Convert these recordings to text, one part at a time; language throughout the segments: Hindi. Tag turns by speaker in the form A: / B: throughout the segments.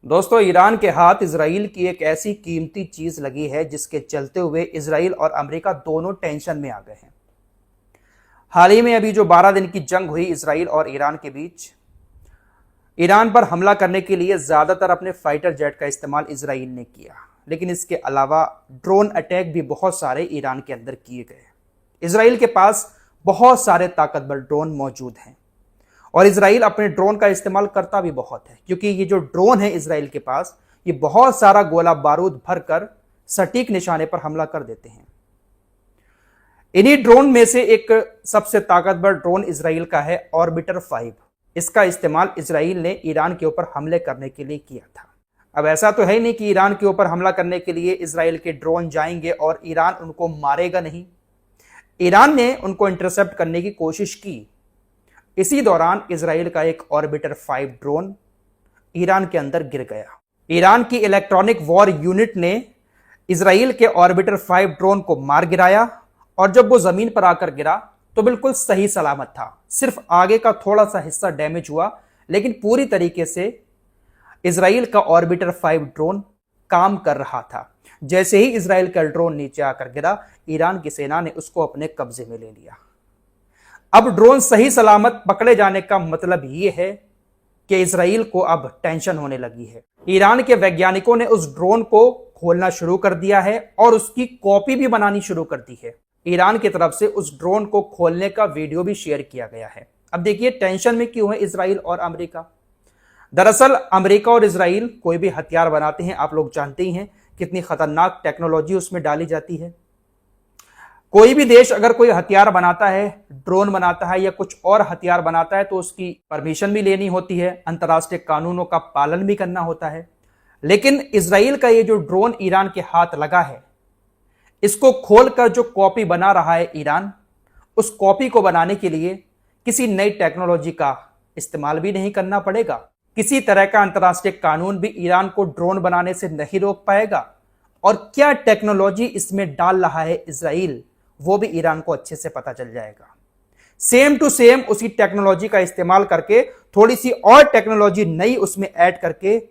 A: दोस्तों, ईरान के हाथ इजराइल की एक ऐसी कीमती चीज लगी है जिसके चलते हुए इजराइल और अमेरिका दोनों टेंशन में आ गए हैं। हाल ही में अभी जो 12 दिन की जंग हुई इजराइल और ईरान के बीच, ईरान पर हमला करने के लिए ज्यादातर अपने फाइटर जेट का इस्तेमाल इजराइल ने किया, लेकिन इसके अलावा ड्रोन अटैक भी बहुत सारे ईरान के अंदर किए गए। इजराइल के पास बहुत सारे ताकतवर ड्रोन मौजूद हैं और इजराइल अपने ड्रोन का इस्तेमाल करता भी बहुत है, क्योंकि ये जो ड्रोन है इजराइल के पास, ये बहुत सारा गोला बारूद भरकर सटीक निशाने पर हमला कर देते हैं। इन्हीं ड्रोन में से एक सबसे ताकतवर ड्रोन इजराइल का है ऑर्बिटर 5। इसका इस्तेमाल इजराइल ने ईरान के ऊपर हमले करने के लिए किया था। अब ऐसा तो है नहीं कि ईरान के ऊपर हमला करने के लिए इजराइल के ड्रोन जाएंगे और ईरान उनको मारेगा नहीं। ईरान ने उनको इंटरसेप्ट करने की कोशिश की। इसी दौरान इजराइल का एक ऑर्बिटर 5 ड्रोन ईरान के अंदर गिर गया। ईरान की इलेक्ट्रॉनिक वॉर यूनिट ने इजराइल के ऑर्बिटर 5 ड्रोन को मार गिराया और जब वो जमीन पर आकर गिरा तो बिल्कुल सही सलामत था। सिर्फ आगे का थोड़ा सा हिस्सा डैमेज हुआ, लेकिन पूरी तरीके से इजराइल का ऑर्बिटर 5 ड्रोन काम कर रहा था। जैसे ही इजराइल का ड्रोन नीचे आकर गिरा, ईरान की सेना ने उसको अपने कब्जे में ले लिया। अब ड्रोन सही सलामत पकड़े जाने का मतलब यह है कि इजराइल को अब टेंशन होने लगी है। ईरान के वैज्ञानिकों ने उस ड्रोन को खोलना शुरू कर दिया है और उसकी कॉपी भी बनानी शुरू कर दी है। ईरान की तरफ से उस ड्रोन को खोलने का वीडियो भी शेयर किया गया है। अब देखिए टेंशन में क्यों है इजराइल और अमेरिका। दरअसल अमेरिका और इजराइल कोई भी हथियार बनाते हैं, आप लोग जानते ही हैं कितनी खतरनाक टेक्नोलॉजी उसमें डाली जाती है। कोई भी देश अगर कोई हथियार बनाता है, ड्रोन बनाता है या कुछ और हथियार बनाता है, तो उसकी परमिशन भी लेनी होती है, अंतर्राष्ट्रीय कानूनों का पालन भी करना होता है। लेकिन इजराइल का ये जो ड्रोन ईरान के हाथ लगा है, इसको खोलकर जो कॉपी बना रहा है ईरान, उस कॉपी को बनाने के लिए किसी नई टेक्नोलॉजी का इस्तेमाल भी नहीं करना पड़ेगा। किसी तरह का अंतर्राष्ट्रीय कानून भी ईरान को ड्रोन बनाने से नहीं रोक पाएगा। और क्या टेक्नोलॉजी इसमें डाल रहा है इजराइल, वो भी ईरान को अच्छे से पता चल जाएगा। सेम टू सेम उसी टेक्नोलॉजी का इस्तेमाल करके थोड़ी सी और टेक्नोलॉजी नई उसमें ऐड करके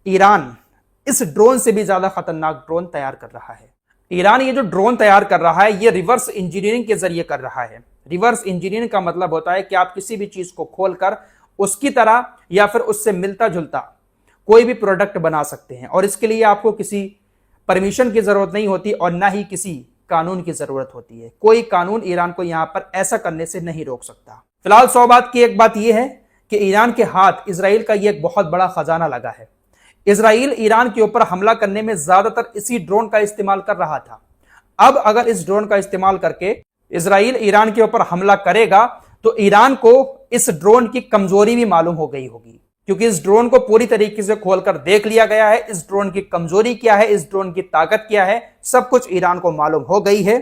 A: ईरान इस ड्रोन से भी ज्यादा खतरनाक ड्रोन तैयार कर रहा है। ईरान ये जो ड्रोन तैयार कर रहा है, ये रिवर्स इंजीनियरिंग के जरिए कर रहा है। रिवर्स इंजीनियरिंग का मतलब होता है कि आप किसी भी चीज को खोलकर उसकी तरह या फिर उससे मिलता जुलता कोई भी प्रोडक्ट बना सकते हैं, और इसके लिए आपको किसी परमिशन की जरूरत नहीं होती और ना ही किसी कानून की जरूरत होती है। कोई कानून ईरान को यहां पर ऐसा करने से नहीं रोक सकता। फिलहाल 100 बात की एक बात यह है कि ईरान के हाथ इजराइल का यह एक बहुत बड़ा खजाना लगा है। इजराइल ईरान के ऊपर हमला करने में ज्यादातर इसी ड्रोन का इस्तेमाल कर रहा था। अब अगर इस ड्रोन का इस्तेमाल करके इजराइल ईरान के ऊपर हमला करेगा तो ईरान को इस ड्रोन की कमजोरी भी मालूम हो गई होगी, क्योंकि इस ड्रोन को पूरी तरीके से खोलकर देख लिया गया है। इस ड्रोन की कमजोरी क्या है, इस ड्रोन की ताकत क्या है, सब कुछ ईरान को मालूम हो गई है।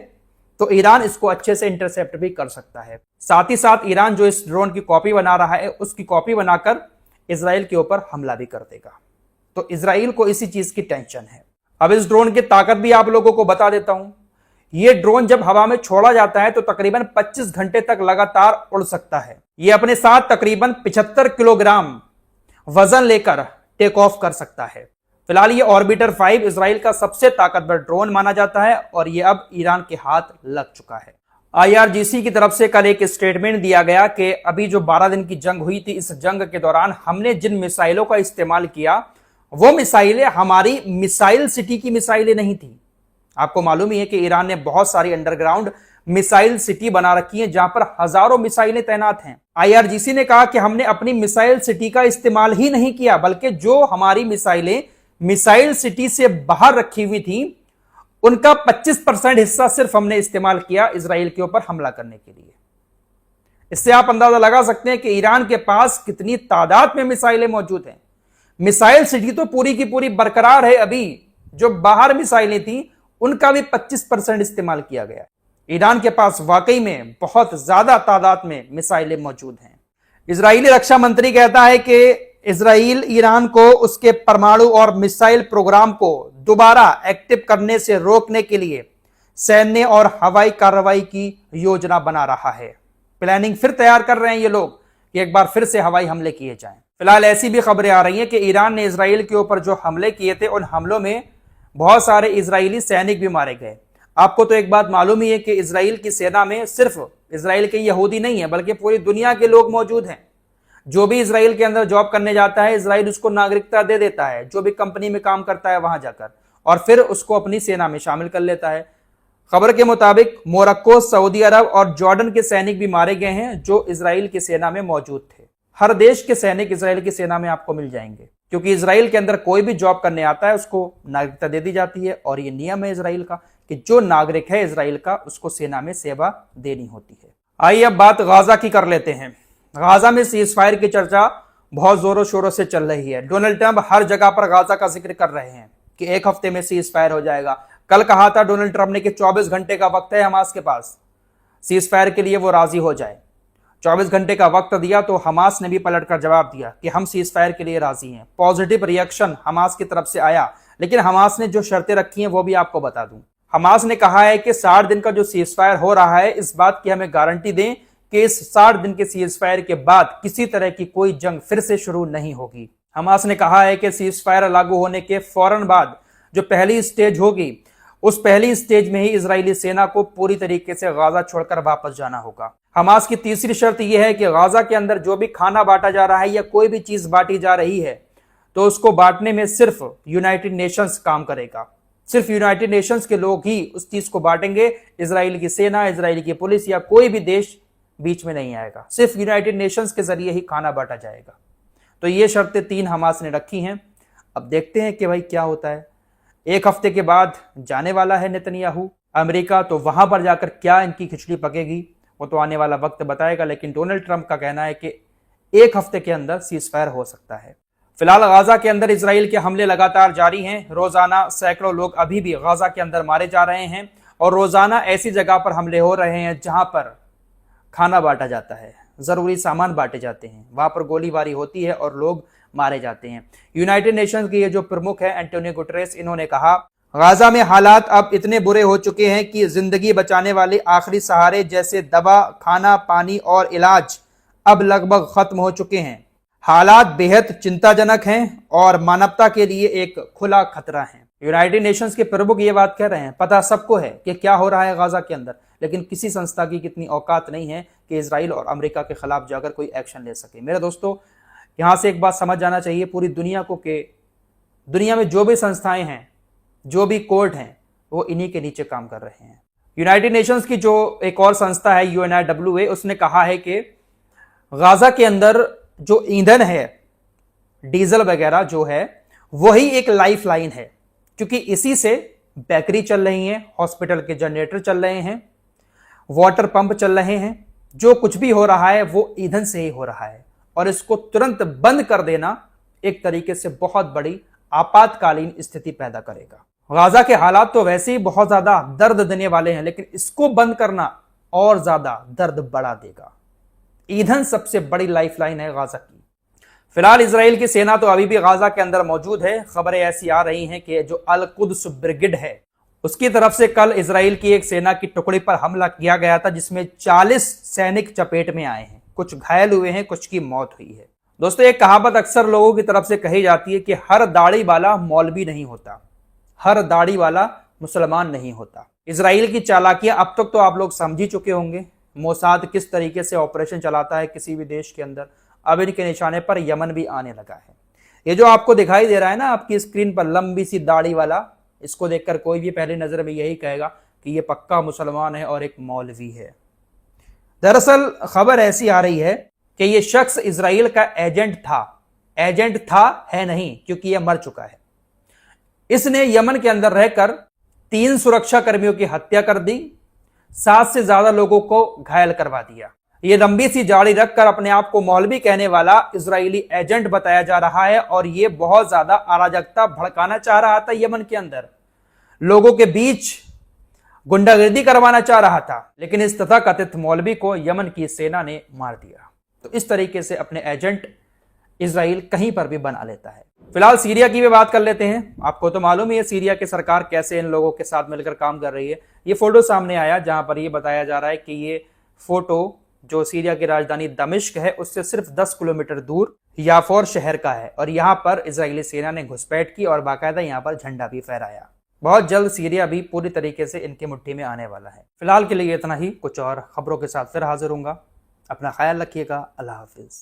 A: तो ईरान इसको अच्छे से इंटरसेप्ट भी कर सकता है। साथ ही साथ ईरान जो इस ड्रोन की कॉपी बना रहा है, उसकी कॉपी बनाकर इजराइल के ऊपर हमला भी कर देगा। तो इजराइल को इसी चीज की टेंशन है। अब इस ड्रोन की ताकत भी आप लोगों को बता देता हूं। यह ड्रोन जब हवा में छोड़ा जाता है तो तकरीबन 25 घंटे तक लगातार उड़ सकता है। यह अपने साथ तकरीबन 75 किलोग्राम वजन लेकर टेक ऑफ कर सकता है। फिलहाल ये ऑर्बिटर 5 इजराइल का सबसे ताकतवर ड्रोन माना जाता है और यह अब ईरान के हाथ लग चुका है। IRGC की तरफ से कल एक स्टेटमेंट दिया गया कि अभी जो 12 दिन की जंग हुई थी, इस जंग के दौरान हमने जिन मिसाइलों का इस्तेमाल किया, वो मिसाइलें हमारी मिसाइल सिटी की मिसाइलें नहीं थी। आपको मालूम ही है कि ईरान ने बहुत सारी अंडरग्राउंड मिसाइल सिटी बना रखी है जहां पर हजारों मिसाइलें तैनात हैं। IRGC ने कहा कि हमने अपनी मिसाइल सिटी का इस्तेमाल ही नहीं किया, बल्कि जो हमारी मिसाइलें मिसाइल सिटी से बाहर रखी हुई थी, उनका 25% हिस्सा सिर्फ हमने इस्तेमाल किया इजराइल के ऊपर हमला करने के लिए। इससे आप अंदाजा लगा सकते हैं कि ईरान के पास कितनी तादाद में मिसाइलें मौजूद हैं। मिसाइल सिटी तो पूरी की पूरी बरकरार है, अभी जो बाहर मिसाइलें थी उनका भी 25% इस्तेमाल किया गया। ईरान के पास वाकई में बहुत ज्यादा तादाद में मिसाइलें मौजूद हैं। इजरायली रक्षा मंत्री कहता है कि इजराइल ईरान को उसके परमाणु और मिसाइल प्रोग्राम को दोबारा एक्टिव करने से रोकने के लिए सैन्य और हवाई कार्रवाई की योजना बना रहा है। प्लानिंग फिर तैयार कर रहे हैं ये लोग कि एक बार फिर से हवाई हमले किए जाएं। फिलहाल ऐसी भी खबरें आ रही हैं कि ईरान ने इजराइल के ऊपर जो हमले किए थे उन हमलों में बहुत सारे इजरायली सैनिक भी मारे गए। आपको तो एक बात मालूम ही है कि इजराइल की सेना में सिर्फ इजराइल के यहूदी नहीं है बल्कि पूरी दुनिया के लोग मौजूद हैं। जो भी इजराइल के अंदर जॉब करने जाता है इजराइल उसको नागरिकता दे देता है, जो भी कंपनी में काम करता है वहां जाकर, और फिर उसको अपनी सेना में शामिल कर लेता है। खबर के मुताबिक मोरक्को, सऊदी अरब और जॉर्डन के सैनिक भी मारे गए हैं जो इजराइल की सेना में मौजूद थे। हर देश के सैनिक इजराइल की सेना में आपको मिल जाएंगे, क्योंकि इजराइल के अंदर कोई भी जॉब करने आता है उसको नागरिकता दे दी जाती है, और ये नियम है इजराइल का कि जो नागरिक है इजराइल का उसको सेना में सेवा देनी होती है। आइए अब बात गाजा की कर लेते हैं। गाजा में सीज फायर की चर्चा बहुत जोरों शोरों से चल रही है। डोनाल्ड ट्रंप हर जगह पर गाजा का जिक्र कर रहे हैं कि एक हफ्ते में सीज फायर हो जाएगा। कल कहा था डोनाल्ड ट्रंप ने कि 24 घंटे का वक्त है हमास के पास सीज फायर के लिए वो राजी हो जाए। 24 घंटे का वक्त दिया तो हमास ने भी पलटकर जवाब दिया कि हम सीज फायर के लिए राजी हैं। पॉजिटिव रिएक्शन हमास की तरफ से आया, लेकिन हमास ने जो शर्तें रखी हैं वो भी आपको बता दूं। हमास ने कहा है कि 60 दिन का जो सीज फायर हो रहा है इस बात की हमें गारंटी दें कि इस 60 दिन के सीज फायर के बाद किसी तरह की कोई जंग फिर से शुरू नहीं होगी। हमास ने कहा है कि सीज फायर लागू होने के फौरन बाद जो पहली स्टेज होगी उस पहली स्टेज में ही इजरायली सेना को पूरी तरीके से गाजा छोड़कर वापस जाना होगा। हमास की तीसरी शर्त यह है कि गाजा के अंदर जो भी खाना बांटा जा रहा है या कोई भी चीज बांटी जा रही है तो उसको बांटने में सिर्फ यूनाइटेड नेशंस काम करेगा। सिर्फ यूनाइटेड नेशंस के लोग ही उस चीज को बांटेंगे। इजराइल की सेना, इजराइल की पुलिस या कोई भी देश बीच में नहीं आएगा। सिर्फ यूनाइटेड नेशंस के जरिए ही खाना बांटा जाएगा। तो ये शर्तें 3 हमास ने रखी हैं। अब देखते हैं कि भाई क्या होता है। एक हफ्ते के बाद जाने वाला है नेतन्याहू अमेरिका, तो वहां पर जाकर क्या इनकी खिचड़ी पकेगी वो तो आने वाला वक्त बताएगा। लेकिन डोनाल्ड ट्रंप का कहना है कि एक हफ्ते के अंदर सीज फायर हो सकता है। फिलहाल गाजा के अंदर इजराइल के हमले लगातार जारी हैं। रोजाना सैकड़ों लोग अभी भी गाजा के अंदर मारे जा रहे हैं, और रोजाना ऐसी जगह पर हमले हो रहे हैं जहां पर खाना बांटा जाता है, जरूरी सामान बांटे जाते हैं, वहां पर गोलीबारी होती है और लोग मारे जाते हैं। यूनाइटेड नेशंस के ये जो प्रमुख है एंटोनियो गुटेरेस, इन्होंने कहा गाजा में हालात अब इतने बुरे हो चुके हैं कि जिंदगी बचाने वाले आखिरी सहारे जैसे दवा, खाना, पानी और इलाज अब लगभग खत्म हो चुके हैं। हालात बेहद चिंताजनक हैं और मानवता के लिए एक खुला खतरा है। यूनाइटेड नेशंस के प्रमुख ये बात कह रहे हैं। पता सबको है कि क्या हो रहा है गाजा के अंदर, लेकिन किसी संस्था की कितनी औकात नहीं है कि इजराइल और अमेरिका के खिलाफ जाकर कोई एक्शन ले सके। मेरे दोस्तों, यहां से एक बात समझ जाना चाहिए पूरी दुनिया को कि दुनिया में जो भी संस्थाएं हैं, जो भी कोर्ट हैं, वो इन्हीं के नीचे काम कर रहे हैं। यूनाइटेड नेशंस की जो एक और संस्था है UNIWA, उसने कहा है कि गाजा के अंदर जो ईंधन है, डीजल वगैरह जो है, वही एक लाइफ लाइन है, क्योंकि इसी से बेकरी चल रही है, हॉस्पिटल के जनरेटर चल रहे हैं, वाटर पंप चल रहे हैं। जो कुछ भी हो रहा है वो ईंधन से ही हो रहा है, और इसको तुरंत बंद कर देना एक तरीके से बहुत बड़ी आपातकालीन स्थिति पैदा करेगा। गाजा के हालात तो वैसे ही बहुत ज्यादा दर्द देने वाले हैं, लेकिन इसको बंद करना और ज्यादा दर्द बढ़ा देगा। ईंधन सबसे बड़ी लाइफलाइन है गाजा की। फिलहाल इजराइल की सेना तो अभी भी गाजा के अंदर मौजूद है। खबरें ऐसी आ रही हैं कि जो अल कुद्स ब्रिगेड है उसकी तरफ से कल इजराइल की एक सेना की टुकड़ी पर हमला किया गया था, जिसमें 40 सैनिक चपेट में आए हैं। कुछ घायल हुए हैं, कुछ की मौत हुई है। दोस्तों, एक कहावत अक्सर लोगों की तरफ से कही जाती है कि हर दाढ़ी वाला मौलवी नहीं होता, हर दाढ़ी वाला मुसलमान नहीं होता। इजराइल की चालाकियां अब तक तो आप लोग समझ ही चुके होंगे। मोसाद किस तरीके से ऑपरेशन चलाता है किसी भी देश के अंदर। अब इनके निशाने पर यमन भी आने लगा है। ये जो आपको दिखाई दे रहा है ना आपकी स्क्रीन पर, लंबी सी दाढ़ी वाला, इसको देखकर कोई भी पहली नजर में यही कहेगा कि ये पक्का मुसलमान है और एक मौलवी है। दरअसल खबर ऐसी आ रही है कि ये शख्स इजराइल का एजेंट था है नहीं, क्योंकि यह मर चुका है। इसने यमन के अंदर रहकर 3 सुरक्षा कर्मियों की हत्या कर दी, 7 से ज्यादा लोगों को घायल करवा दिया। ये लंबी सी दाढ़ी रखकर अपने आप को मौलवी कहने वाला इजरायली एजेंट बताया जा रहा है, और ये बहुत ज्यादा अराजकता भड़काना चाह रहा था। यमन के अंदर लोगों के बीच गुंडागर्दी करवाना चाह रहा था, लेकिन इस तथाकथित मौलवी को यमन की सेना ने मार दिया। तो इस तरीके से अपने एजेंट इजराइल कहीं पर भी बना लेता है। फिलहाल सीरिया की भी बात कर लेते हैं। आपको तो मालूम ही है सीरिया की सरकार कैसे इन लोगों के साथ मिलकर काम कर रही है। ये फोटो सामने आया जहां पर यह बताया जा रहा है कि ये फोटो जो सीरिया की राजधानी दमिश्क है उससे सिर्फ 10 किलोमीटर दूर याफोर शहर का है और यहाँ पर इजरायली सेना ने घुसपैठ की और बाकायदा यहाँ पर झंडा भी फहराया। बहुत जल्द सीरिया भी पूरी तरीके से इनकी मुट्ठी में आने वाला है। फिलहाल के लिए इतना ही, कुछ और खबरों के साथ फिर हाजिर होऊंगा। अपना ख्याल रखिएगा। अल्लाह हाफिज।